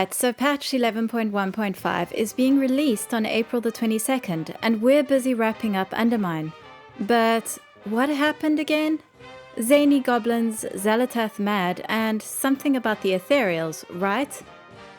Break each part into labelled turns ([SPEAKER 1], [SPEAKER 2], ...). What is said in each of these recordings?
[SPEAKER 1] Right, so patch 11.1.5 is being released on April the 22nd, and we're busy wrapping up Undermine. But what happened again? Zany Goblins, Xal'atath mad, and something about the ethereals, right?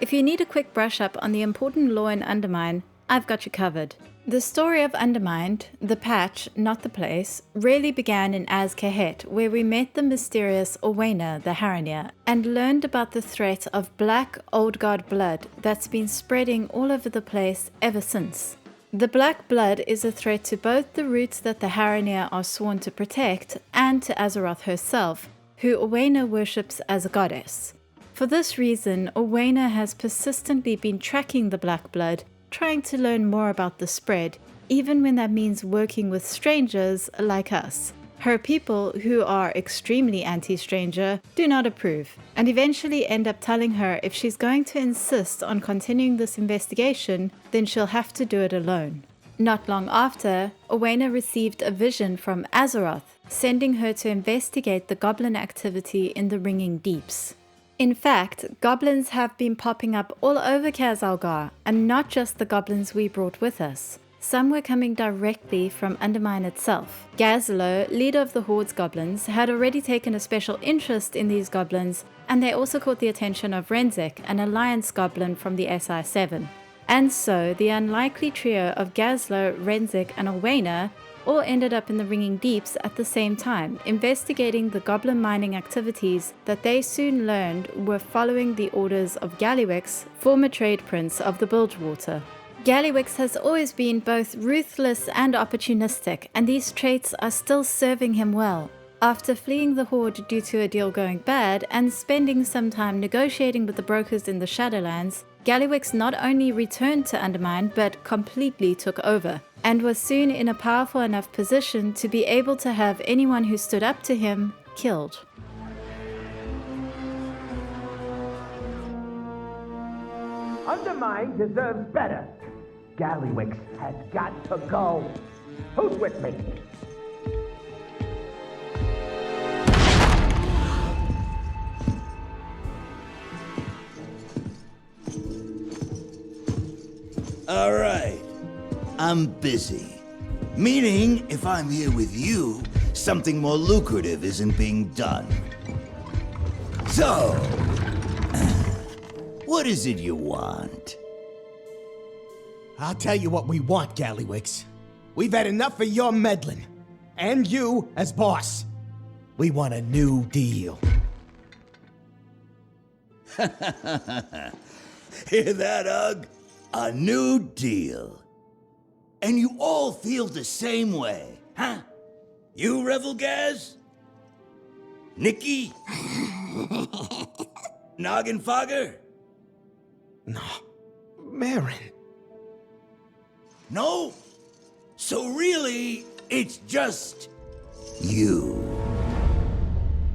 [SPEAKER 1] If you need a quick brush up on the important lore in Undermine, I've got you covered. The story of Undermined, the patch, not the place, really began in Az-Kahet, where we met the mysterious Orwena, the Haranir, and learned about the threat of black old god blood that's been spreading all over the place ever since. The black blood is a threat to both the roots that the Haranir are sworn to protect and to Azeroth herself, who Orwena worships as a goddess. For this reason, Orwena has persistently been tracking the black blood, trying to learn more about the spread, even when that means working with strangers like us. Her people, who are extremely anti-stranger, do not approve, and eventually end up telling her if she's going to insist on continuing this investigation, then she'll have to do it alone. Not long after, Orwena received a vision from Azeroth, sending her to investigate the goblin activity in the Ringing Deeps. In fact, goblins have been popping up all over Khazalgar, and not just the goblins we brought with us. Some were coming directly from Undermine itself. Gazlo, leader of the Horde's goblins, had already taken a special interest in these goblins, and they also caught the attention of Renzik, an alliance goblin from the SI7. And so, the unlikely trio of Gazlo, Renzik, and Orwena all ended up in the Ringing Deeps at the same time, investigating the goblin mining activities that they soon learned were following the orders of Gallywix, former trade prince of the Bilgewater. Gallywix has always been both ruthless and opportunistic, and these traits are still serving him well. After fleeing the Horde due to a deal going bad and spending some time negotiating with the brokers in the Shadowlands, Gallywix not only returned to Undermine but completely took over, and was soon in a powerful enough position to be able to have anyone who stood up to him killed.
[SPEAKER 2] Undermine deserves better. Gallywix has got to go. Who's with me?
[SPEAKER 3] All right. I'm busy. Meaning, if I'm here with you, something more lucrative isn't being done. So, what is it you want?
[SPEAKER 4] I'll tell you what we want, Gallywix. We've had enough of your meddling. And you as boss. We want a new deal.
[SPEAKER 3] Hear that, Ugg? A new deal. And you all feel the same way, huh? You, Revelgaz? Nikki? Noggenfogger?
[SPEAKER 4] No. Marin.
[SPEAKER 3] No? So really, it's just you.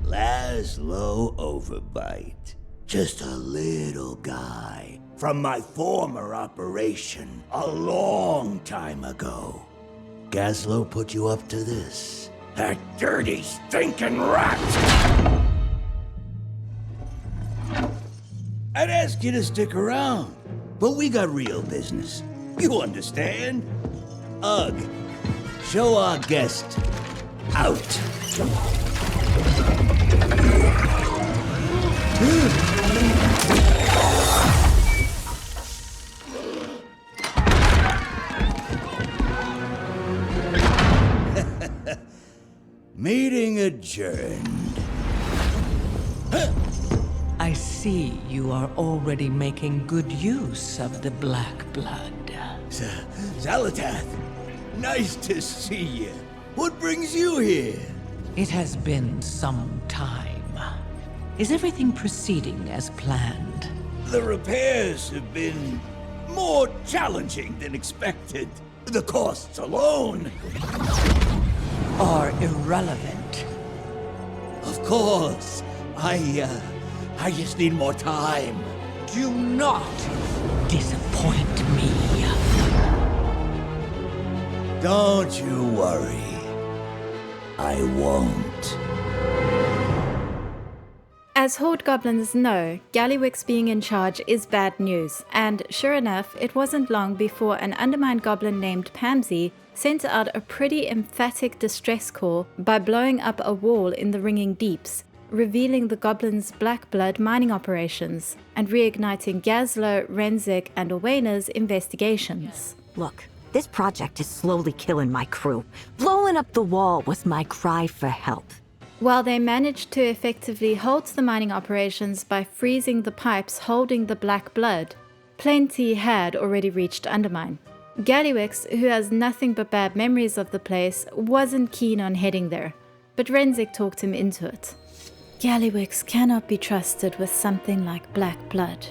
[SPEAKER 3] Laszlo Overbite. Just a little guy from my former operation a long time ago. Gazlo put you up to this. That dirty, stinking rat! I'd ask you to stick around, but we got real business. You understand? Ugh, show our guest out. Meeting adjourned.
[SPEAKER 5] I see you are already making good use of the black blood.
[SPEAKER 3] Xal'atath, nice to see you. What brings you here?
[SPEAKER 5] It has been some time. Is everything proceeding as planned?
[SPEAKER 3] The repairs have been more challenging than expected. The costs alone
[SPEAKER 5] Are irrelevant.
[SPEAKER 3] Of course. I just need more time.
[SPEAKER 5] Do not disappoint me.
[SPEAKER 3] Don't you worry. I won't.
[SPEAKER 1] As Horde Goblins know, Gallywix being in charge is bad news, and sure enough, it wasn't long before an Undermine goblin named Pamsy sent out a pretty emphatic distress call by blowing up a wall in the ringing deeps, revealing the goblins' black blood mining operations, and reigniting Gazlo, Renzik, and Owena's investigations.
[SPEAKER 6] Look, this project is slowly killing my crew, blowing up the wall with my cry for help.
[SPEAKER 1] While they managed to effectively halt the mining operations by freezing the pipes holding the black blood, plenty had already reached Undermine. Gallywix, who has nothing but bad memories of the place, wasn't keen on heading there, but Renzik talked him into it. Gallywix cannot be trusted with something like black blood.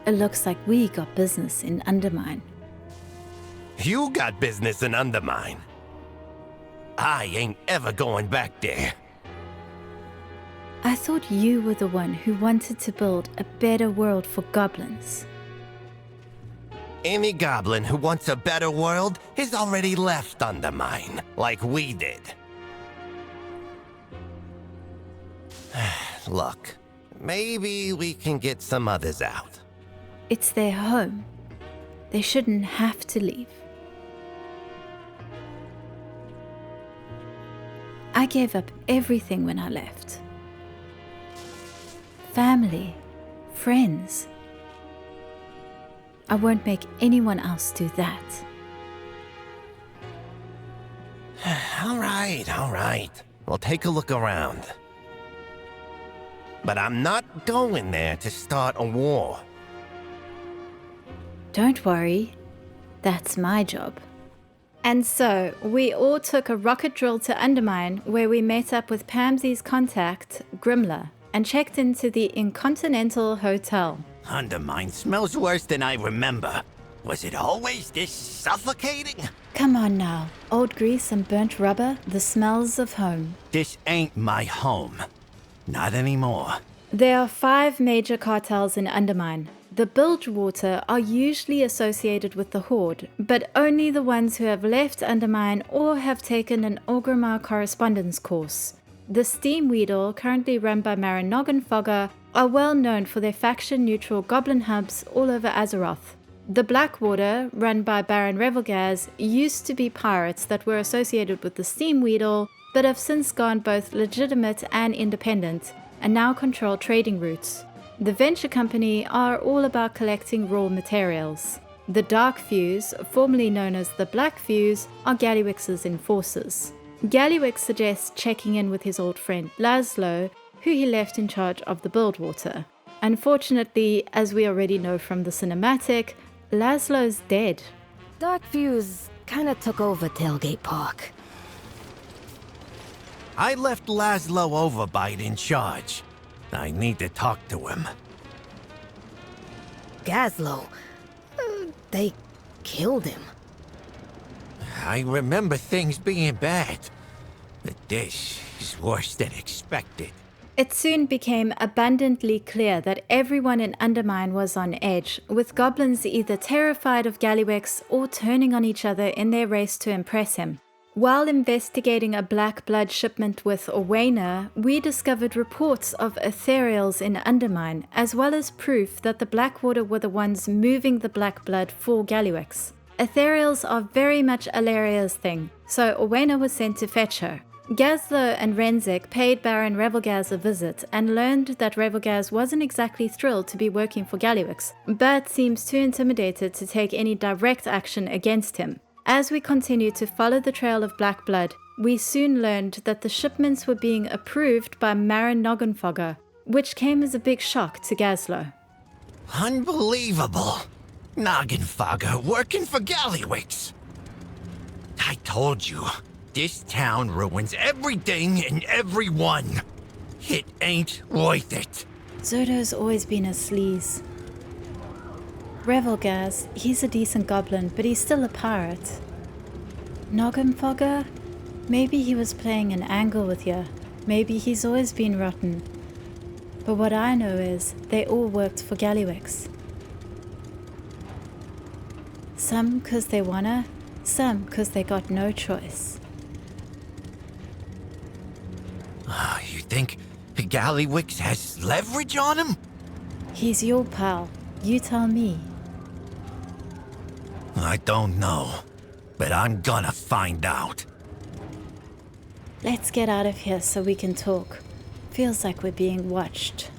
[SPEAKER 1] It looks like we got business in Undermine.
[SPEAKER 7] You got business in Undermine. I ain't ever going back there.
[SPEAKER 1] I thought you were the one who wanted to build a better world for goblins.
[SPEAKER 7] Any goblin who wants a better world has already left Undermine, like we did. Look, maybe we can get some others out.
[SPEAKER 1] It's their home. They shouldn't have to leave. I gave up everything when I left. Family, friends. I won't make anyone else do that.
[SPEAKER 7] All right. We'll take a look around. But I'm not going there to start a war.
[SPEAKER 1] Don't worry, that's my job. And so, we all took a rocket drill to Undermine, where we met up with Pamsy's contact, Grimla, and checked into the Incontinental Hotel.
[SPEAKER 3] Undermine smells worse than I remember. Was it always this suffocating?
[SPEAKER 1] Come on now, old grease and burnt rubber, the smells of home.
[SPEAKER 3] This ain't my home. Not anymore.
[SPEAKER 1] There are 5 major cartels in Undermine. The Bilgewater are usually associated with the Horde, but only the ones who have left Undermine or have taken an Orgrimmar correspondence course. The Steamweedle, currently run by Marin Noggenfogger, are well known for their faction-neutral goblin hubs all over Azeroth. The Blackwater, run by Baron Revelgaz, used to be pirates that were associated with the Steamweedle, but have since gone both legitimate and independent, and now control trading routes. The Venture Company are all about collecting raw materials. The Dark Fuse, formerly known as the Black Fuse, are Gallywix's enforcers. Gallywix suggests checking in with his old friend Laszlo, who he left in charge of the Bilgewater. Unfortunately, as we already know from the cinematic, Laszlo's dead.
[SPEAKER 6] Dark Fuse kinda took over Tailgate Park.
[SPEAKER 7] I left Laszlo Overbite in charge. I need to talk to him.
[SPEAKER 6] Gazlo, they killed him.
[SPEAKER 7] I remember things being bad, but this is worse than expected.
[SPEAKER 1] It soon became abundantly clear that everyone in Undermine was on edge, with goblins either terrified of Gallywix or turning on each other in their race to impress him. While investigating a black blood shipment with Owena, we discovered reports of ethereals in Undermine, as well as proof that the Blackwater were the ones moving the black blood for Gallywix. Ethereals are very much Alaria's thing, so Owena was sent to fetch her. Gazlo and Renzik paid Baron Revelgaz a visit and learned that Revelgaz wasn't exactly thrilled to be working for Gallywix, but seems too intimidated to take any direct action against him. As we continued to follow the trail of black blood, we soon learned that the shipments were being approved by Marin Noggenfogger, which came as a big shock to Gazlo.
[SPEAKER 7] Unbelievable! Noggenfogger working for Gallywix! I told you, this town ruins everything and everyone. It ain't worth it.
[SPEAKER 1] Zoto's always been a sleaze. Revelgaz, he's a decent goblin, but he's still a pirate. Noggenfogger? Maybe he was playing an angle with you. Maybe he's always been rotten. But what I know is, they all worked for Gallywix. Some 'cause they wanna, some 'cause they got no choice.
[SPEAKER 7] You think Gallywix has leverage on him?
[SPEAKER 1] He's your pal. You tell me.
[SPEAKER 7] I don't know, but I'm gonna find out.
[SPEAKER 1] Let's get out of here so we can talk. Feels like we're being watched.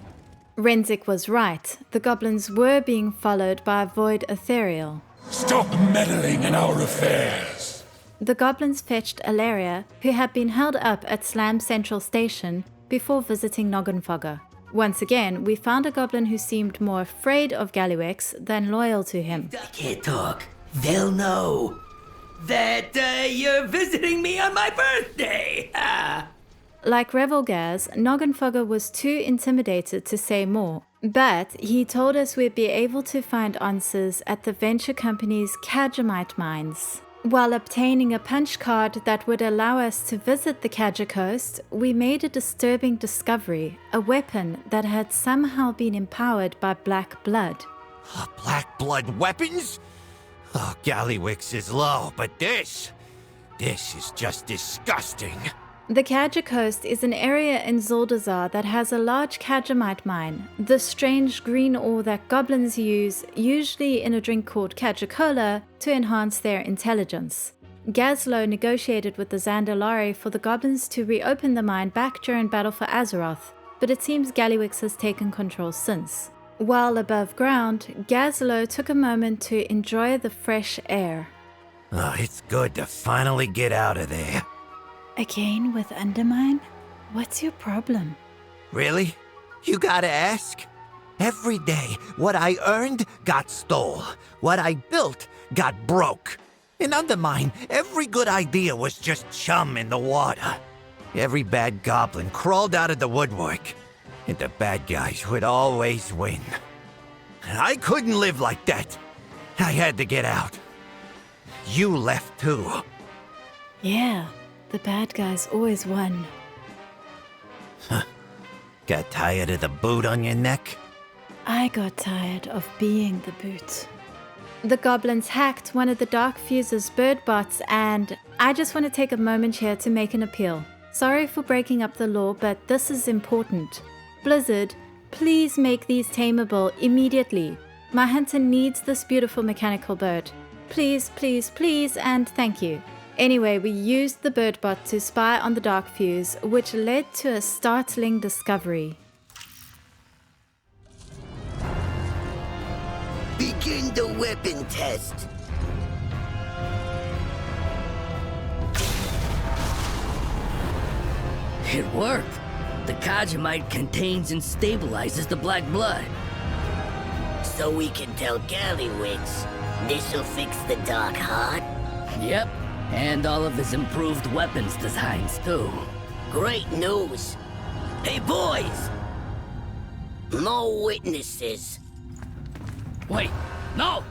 [SPEAKER 1] Renzik was right. The goblins were being followed by a void ethereal.
[SPEAKER 8] Stop meddling in our affairs!
[SPEAKER 1] The goblins fetched Alaria, who had been held up at Slam Central Station before visiting Noggenfogger. Once again, we found a goblin who seemed more afraid of Gallywix than loyal to him.
[SPEAKER 9] I can't talk. They'll know that you're visiting me on my birthday.
[SPEAKER 1] Like Revelgaz, Noggenfogger was too intimidated to say more, but he told us we'd be able to find answers at the venture company's Kajamite mines. While obtaining a punch card that would allow us to visit the Kaja coast, we made a disturbing discovery, a weapon that had somehow been empowered by black blood.
[SPEAKER 7] Black blood weapons? Oh, Gallywix is low, but this is just disgusting.
[SPEAKER 1] The Kaja coast is an area in Zuldazar that has a large Kajamite mine, the strange green ore that goblins use, usually in a drink called Kaja-Cola, to enhance their intelligence. Gazlo negotiated with the Zandalari for the goblins to reopen the mine back during Battle for Azeroth, but it seems Gallywix has taken control since. While above ground, Gazlo took a moment to enjoy the fresh air.
[SPEAKER 7] Oh, it's good to finally get out of there.
[SPEAKER 1] Again with Undermine? What's your problem?
[SPEAKER 7] Really? You gotta ask? Every day, what I earned got stole. What I built got broke. In Undermine, every good idea was just chum in the water. Every bad goblin crawled out of the woodwork, and the bad guys would always win. I couldn't live like that. I had to get out. You left too.
[SPEAKER 1] Yeah, the bad guys always won.
[SPEAKER 7] Got tired of the boot on your neck?
[SPEAKER 1] I got tired of being the boot. The goblins hacked one of the Dark Fuse's bird bots, and I just want to take a moment here to make an appeal. Sorry for breaking up the law, but this is important. Blizzard, please make these tameable immediately. My hunter needs this beautiful mechanical bird. Please, please, please, and thank you. Anyway, we used the bird bot to spy on the Dark Fuse, which led to a startling discovery.
[SPEAKER 9] Begin the weapon test. It worked. The Kajamite contains and stabilizes the black blood. So we can tell Gallywix this'll fix the Dark Heart? Yep, and all of his improved weapons designs too. Great news. Hey boys! No witnesses. Wait, no!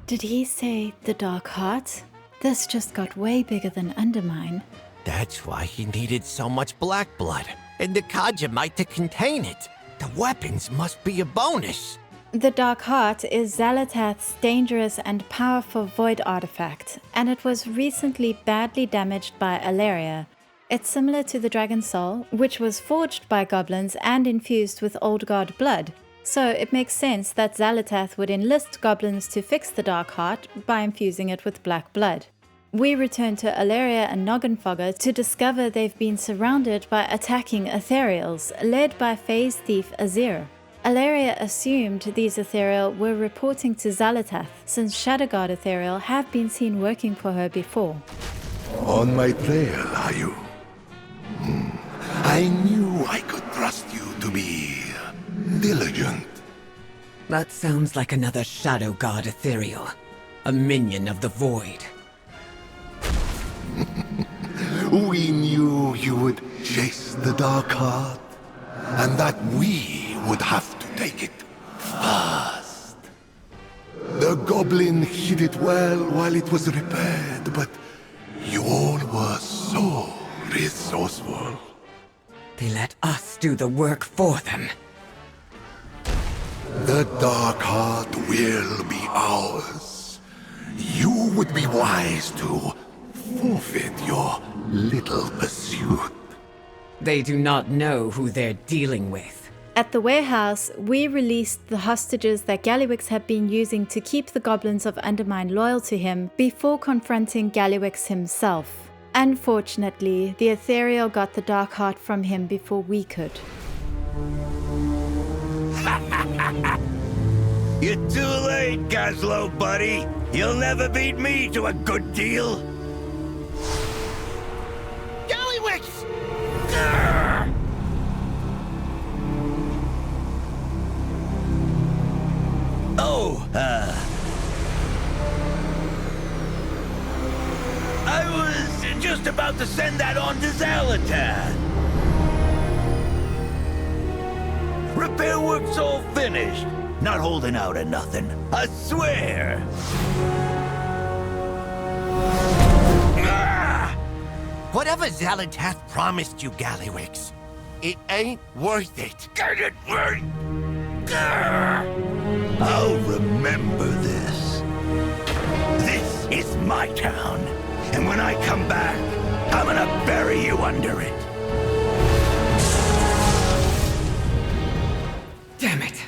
[SPEAKER 1] Did he say the Dark Heart? This just got way bigger than Undermine.
[SPEAKER 7] That's why he needed so much black blood, and the Kajamite to contain it. The weapons must be a bonus.
[SPEAKER 1] The Dark Heart is Xal'atath's dangerous and powerful void artifact, and it was recently badly damaged by Alaria. It's similar to the Dragon Soul, which was forged by goblins and infused with old god blood. So it makes sense that Xal'atath would enlist goblins to fix the Dark Heart by infusing it with black blood. We return to Alaria and Noggenfogger to discover they've been surrounded by attacking ethereals, led by phase thief Azir. Alaria assumed these ethereal were reporting to Xal'atath, since Shadowguard ethereal have been seen working for her before.
[SPEAKER 8] On my trail, are you? I knew I could trust you to be diligent.
[SPEAKER 5] That sounds like another Shadow God ethereal. A minion of the Void.
[SPEAKER 8] We knew you would chase the Dark Heart, and that we would have to take it fast. The goblin hid it well while it was repaired, but you all were so resourceful.
[SPEAKER 5] They let us do the work for them.
[SPEAKER 8] The Dark Heart will be ours. You would be wise to forfeit your little pursuit.
[SPEAKER 5] They do not know who they're dealing with.
[SPEAKER 1] At the warehouse, we released the hostages that Gallywix had been using to keep the goblins of Undermine loyal to him before confronting Gallywix himself. Unfortunately, the ethereal got the dark heart from him before we could.
[SPEAKER 3] You're too late, Gazlo, buddy. You'll never beat me to a good deal.
[SPEAKER 7] Gallywix!
[SPEAKER 3] Grr! Oh, I was just about to send that on to Xal'atath. Repair work's all finished. Not holding out or nothing. I swear. Ah!
[SPEAKER 7] Whatever Xal'atath promised you, Gallywix, it ain't worth it.
[SPEAKER 3] Get it right. Grr! I'll remember this. This is my town. And when I come back, I'm gonna bury you under it.
[SPEAKER 5] Damn it.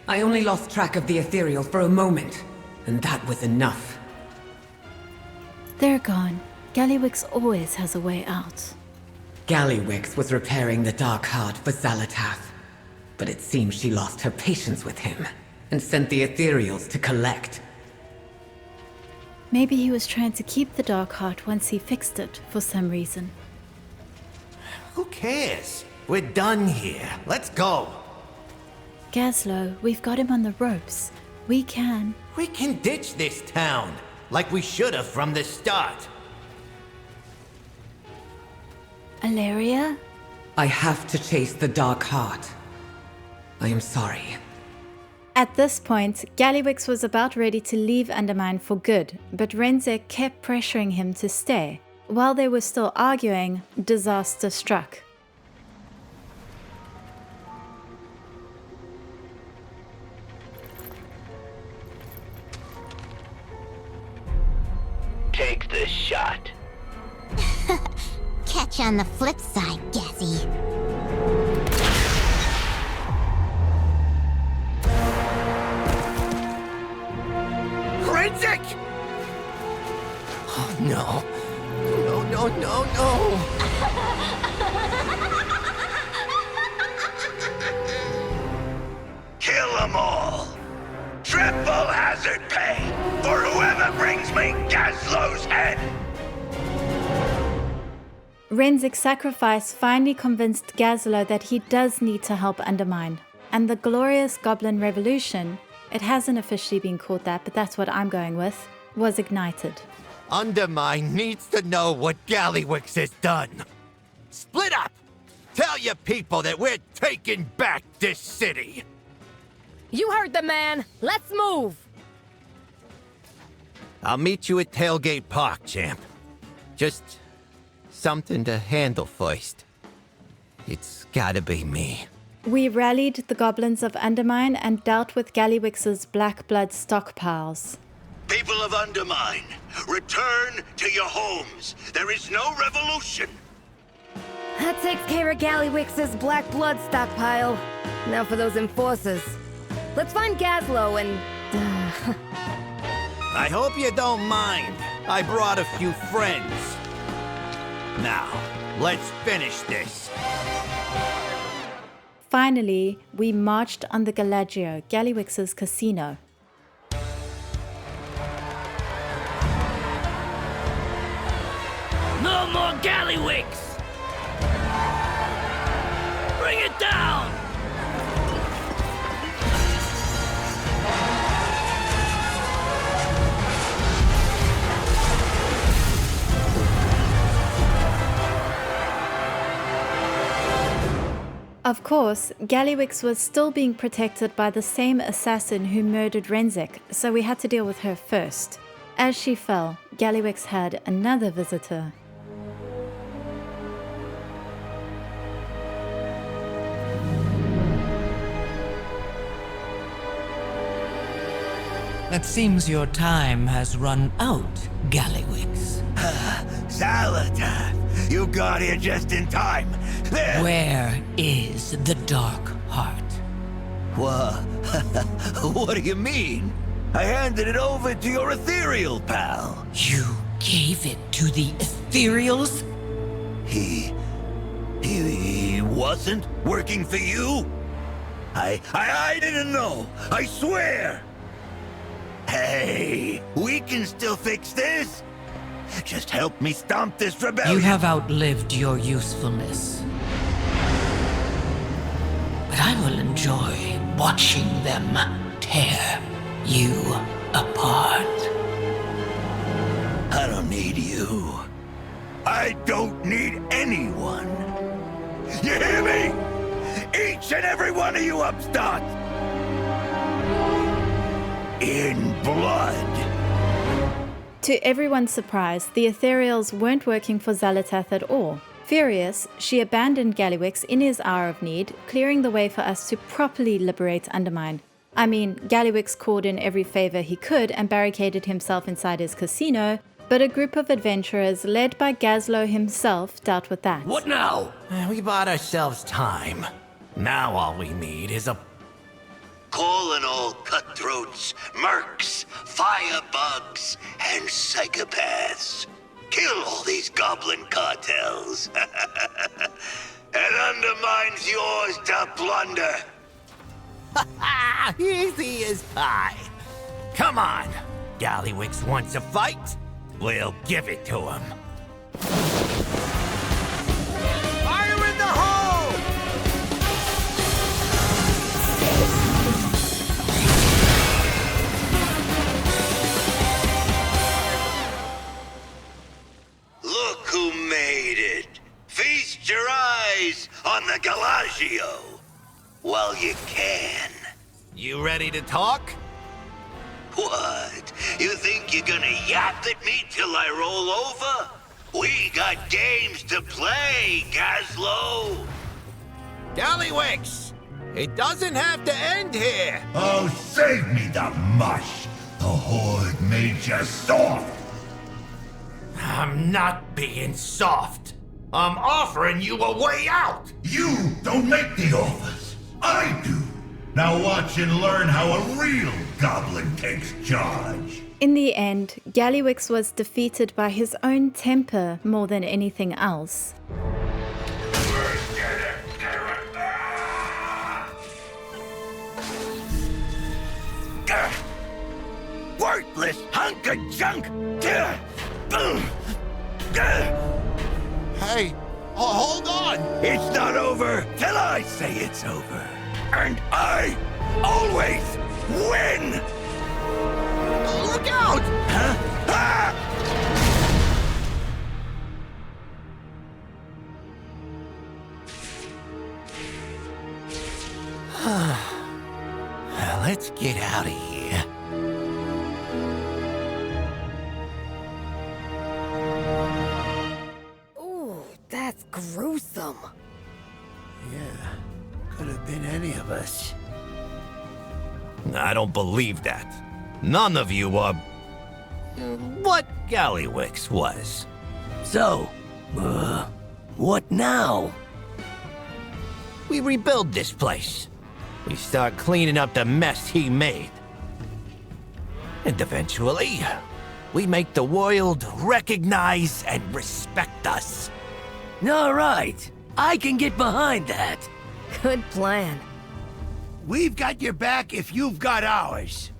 [SPEAKER 5] I only lost track of the ethereal for a moment, and that was enough.
[SPEAKER 1] They're gone. Gallywix always has a way out.
[SPEAKER 5] Gallywix was repairing the Dark Heart for Xal'atath, but it seems she lost her patience with him and sent the ethereals to collect.
[SPEAKER 1] Maybe he was trying to keep the dark heart once he fixed it for some reason.
[SPEAKER 7] Who cares? We're done here. Let's go.
[SPEAKER 1] Gazlo, we've got him on the ropes. We can.
[SPEAKER 7] We can ditch this town, like we should have from the start.
[SPEAKER 1] Alaria?
[SPEAKER 5] I have to chase the Dark Heart. I am sorry.
[SPEAKER 1] At this point, Gallywix was about ready to leave Undermine for good, but Renzik kept pressuring him to stay. While they were still arguing, disaster struck.
[SPEAKER 3] Take the shot.
[SPEAKER 10] Catch you on the flip side, Gazzy.
[SPEAKER 7] Renzik! Oh, no. No, no, no, no.
[SPEAKER 3] Kill them all. Triple hazard pay for whoever brings me Gazlo's head.
[SPEAKER 1] Renzik's sacrifice finally convinced Gazlo that he does need to help Undermine. And the glorious Goblin Revolution, it hasn't officially been called that, but that's what I'm going with, was ignited.
[SPEAKER 7] Undermine needs to know what Gallywix has done. Split up! Tell your people that we're taking back this city!
[SPEAKER 11] You heard the man! Let's move!
[SPEAKER 7] I'll meet you at Tailgate Park, champ. Just something to handle first. It's gotta be me.
[SPEAKER 1] We rallied the goblins of Undermine and dealt with Gallywix's black blood stockpiles.
[SPEAKER 3] People of Undermine, return to your homes. There is no revolution.
[SPEAKER 11] That takes care of Gallywix's black blood stockpile. Now for those enforcers. Let's find Gazlo and...
[SPEAKER 7] I hope you don't mind. I brought a few friends. Now, let's finish this.
[SPEAKER 1] Finally, we marched on the Gallagio, Gallywix's casino.
[SPEAKER 9] No more Gallywix! Bring it down!
[SPEAKER 1] Of course, Gallywix was still being protected by the same assassin who murdered Renzik, so we had to deal with her first. As she fell, Gallywix had another visitor.
[SPEAKER 12] It seems your time has run out, Gallywix.
[SPEAKER 3] Xal'atath, you got here just in time. There.
[SPEAKER 12] Where is the Dark Heart?
[SPEAKER 3] What do you mean? I handed it over to your ethereal pal.
[SPEAKER 12] You gave it to the ethereals?
[SPEAKER 3] He wasn't working for you? I didn't know. I swear. Hey, we can still fix this. Just help me stomp this rebellion.
[SPEAKER 12] You have outlived your usefulness. But I will enjoy watching them tear you apart.
[SPEAKER 3] I don't need you. I don't need anyone. You hear me? Each and every one of you upstarts! In blood.
[SPEAKER 1] To everyone's surprise, the ethereals weren't working for Xal'atath at all. Furious, she abandoned Gallywix in his hour of need, clearing the way for us to properly liberate Undermine. I mean, Gallywix called in every favor he could and barricaded himself inside his casino, but a group of adventurers led by Gazlo himself dealt with that.
[SPEAKER 7] What now? We bought ourselves time. Now all we need is a...
[SPEAKER 3] Calling all cutthroats, mercs, firebugs, and psychopaths. Kill all these goblin cartels. And Undermine's yours to plunder.
[SPEAKER 7] Easy as pie. Come on. Gallywix wants a fight? We'll give it to him. Fire in the hole!
[SPEAKER 3] Look who made it. Feast your eyes on the Galagio while you can.
[SPEAKER 7] You ready to talk?
[SPEAKER 3] What? You think you're gonna yap at me till I roll over? We got games to play, Gazlo!
[SPEAKER 7] Gallywix! It doesn't have to end here!
[SPEAKER 3] Oh, save me the mush! The Horde made you soft!
[SPEAKER 7] I'm not being soft. I'm offering you a way out!
[SPEAKER 3] You don't make the offers. I do. Now watch and learn how a real goblin takes charge.
[SPEAKER 1] In the end, Gallywix was defeated by his own temper more than anything else.
[SPEAKER 3] Worthless hunk of junk!
[SPEAKER 7] Hey, hold on!
[SPEAKER 3] It's not over till I say it's over. And I always win!
[SPEAKER 7] Look out!
[SPEAKER 3] Huh?
[SPEAKER 7] Ah! Let's get out of here.
[SPEAKER 11] Ooh, that's gruesome.
[SPEAKER 3] Yeah, could have been any of us.
[SPEAKER 7] I don't believe that. None of you are... what Gallywix was.
[SPEAKER 9] So, what now?
[SPEAKER 7] We rebuild this place. We start cleaning up the mess he made. And eventually, we make the world recognize and respect us.
[SPEAKER 9] All right, I can get behind that.
[SPEAKER 11] Good plan.
[SPEAKER 3] We've got your back if you've got ours.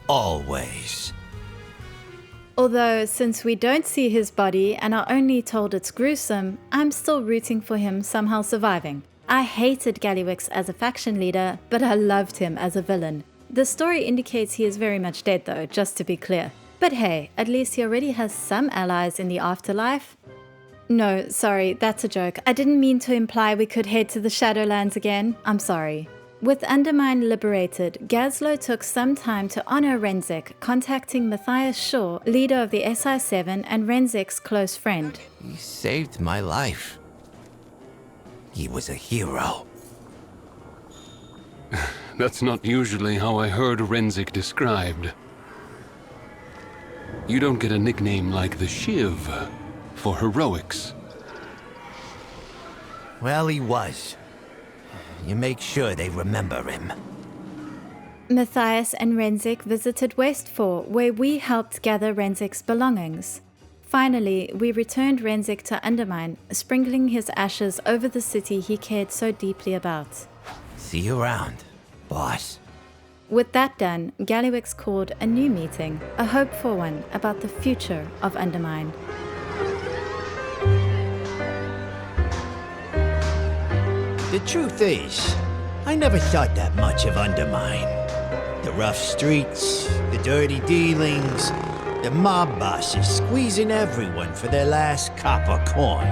[SPEAKER 7] Always.
[SPEAKER 1] Although, since we don't see his body and are only told it's gruesome, I'm still rooting for him somehow surviving. I hated Gallywix as a faction leader, but I loved him as a villain. The story indicates he is very much dead though, just to be clear. But hey, at least he already has some allies in the afterlife. No, sorry, that's a joke. I didn't mean to imply we could head to the Shadowlands again. I'm sorry. With Undermine liberated, Gazlo took some time to honor Renzik, contacting Matthias Shaw, leader of the SI7 and Renzik's close friend.
[SPEAKER 7] He saved my life. He was a hero.
[SPEAKER 13] That's not usually how I heard Renzik described. You don't get a nickname like the Shiv for heroics.
[SPEAKER 7] Well, he was. You make sure they remember him.
[SPEAKER 1] Matthias and Renzik visited Westfall, where we helped gather Renzik's belongings. Finally, we returned Renzik to Undermine, sprinkling his ashes over the city he cared so deeply about.
[SPEAKER 7] See you around, boss.
[SPEAKER 1] With that done, Gallywix called a new meeting, a hopeful one about the future of Undermine.
[SPEAKER 3] The truth is, I never thought that much of Undermine. The rough streets, the dirty dealings, the mob bosses squeezing everyone for their last copper coin.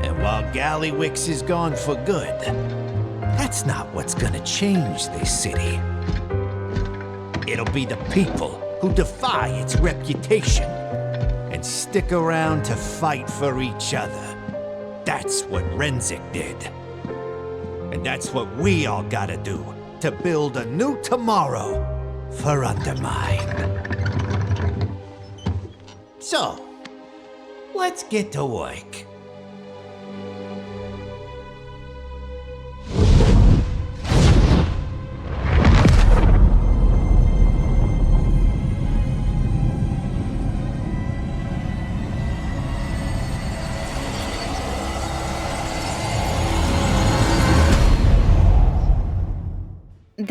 [SPEAKER 3] And while Gallywix is gone for good, that's not what's gonna change this city. It'll be the people who defy its reputation and stick around to fight for each other. That's what Renzik did. And that's what we all gotta do to build a new tomorrow for Undermine. So, let's get to work.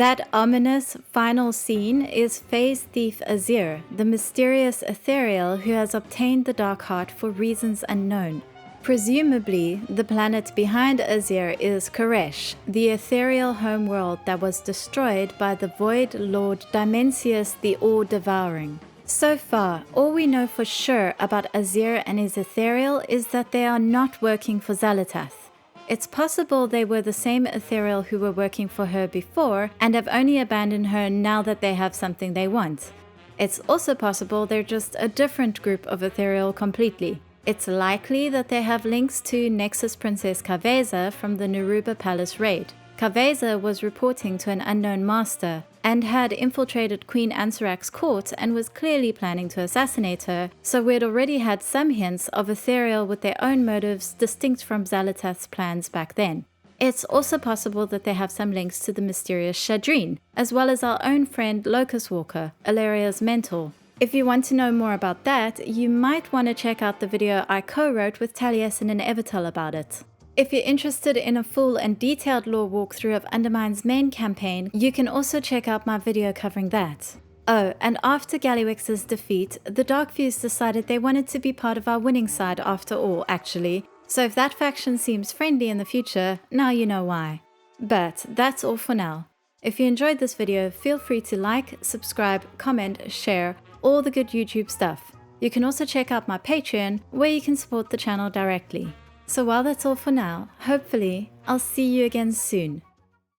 [SPEAKER 1] That ominous final scene is Phase Thief Azir, the mysterious ethereal who has obtained the Dark Heart for reasons unknown. Presumably, the planet behind Azir is Koresh, the ethereal homeworld that was destroyed by the Void Lord Dimensius the All-Devouring. So far, all we know for sure about Azir and his ethereal is that they are not working for Xal'atath. It's possible they were the same ethereal who were working for her before and have only abandoned her now that they have something they want. It's also possible they're just a different group of ethereal completely. It's likely that they have links to Nexus Princess Kaveza from the Naruba Palace raid. Kaveza was reporting to an unknown master and had infiltrated Queen Ansarak's court and was clearly planning to assassinate her, so we'd already had some hints of ethereal with their own motives distinct from Xal'atath's plans back then. It's also possible that they have some links to the mysterious Shadreen, as well as our own friend Locust Walker, Illyria's mentor. If you want to know more about that, you might want to check out the video I co-wrote with Taliesin and Evertel about it. If you're interested in a full and detailed lore walkthrough of Undermine's main campaign, you can also check out my video covering that. Oh, and after Gallywix's defeat, the Darkfuse decided they wanted to be part of our winning side after all, actually. So if that faction seems friendly in the future, now you know why. But that's all for now. If you enjoyed this video, feel free to like, subscribe, comment, share, all the good YouTube stuff. You can also check out my Patreon, where you can support the channel directly. So while that's all for now, hopefully, I'll see you again soon.